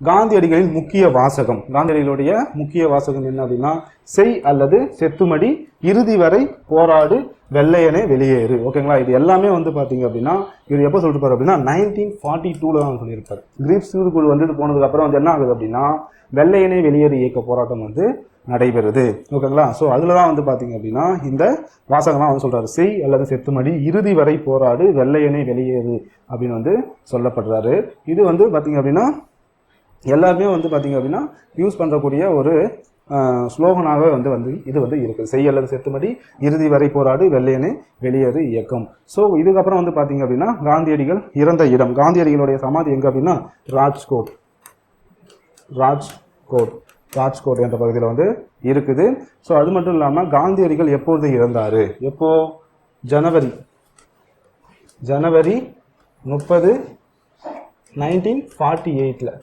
காந்தியடிகளின் முக்கிய வாசகம், காந்தியடிகளுடைய முக்கிய வாசகம் என்ன அப்படின்னா, செய் அல்லது செத்துமடி, இறுதி வரை போராடு, வெள்ளையனே வெளியேறு. ஓகேங்களா, இது எல்லாமே வந்து பார்த்தீங்க அப்படின்னா இவர் எப்போ சொல்லிருப்பாரு அப்படின்னா 1942 தான் சொல்லியிருப்பாரு. கிரீப்ஸ் குழு வந்து போனதுக்கு அப்புறம் வந்து என்ன ஆகுது அப்படின்னா வெள்ளையனே வெளியேறு இயக்க போராட்டம் வந்து நடைபெறுது. ஓகேங்களா, ஸோ அதில் தான் வந்து பார்த்தீங்க அப்படின்னா இந்த வாசகம்லாம் வந்து சொல்றாரு, செய் அல்லது செத்துமடி, இறுதி வரை போராடு, வெள்ளையனே வெளியேறு அப்படின்னு வந்து சொல்லப்படுறாரு. இது வந்து பார்த்தீங்க அப்படின்னா எல்லாருமே வந்து பார்த்தீங்க அப்படின்னா யூஸ் பண்ணுறக்கூடிய ஒரு ஸ்லோகனாகவே வந்து இது வந்து இருக்குது. செய் அல்லது செத்துமடி, இறுதி வரை போராடு, வெள்ளையனே வெளியேறு இயக்கம். ஸோ இதுக்கப்புறம் வந்து பார்த்தீங்க அப்படின்னா காந்தியடிகள் இறந்த இடம், காந்தியடிகளுடைய சமாதி எங்கே அப்படின்னா ராஜ்கோட் என்ற பகுதியில் வந்து இருக்குது. ஸோ அது மட்டும் இல்லாமல் காந்தியடிகள் எப்பொழுது இறந்தார், எப்போ, ஜனவரி 30, 1948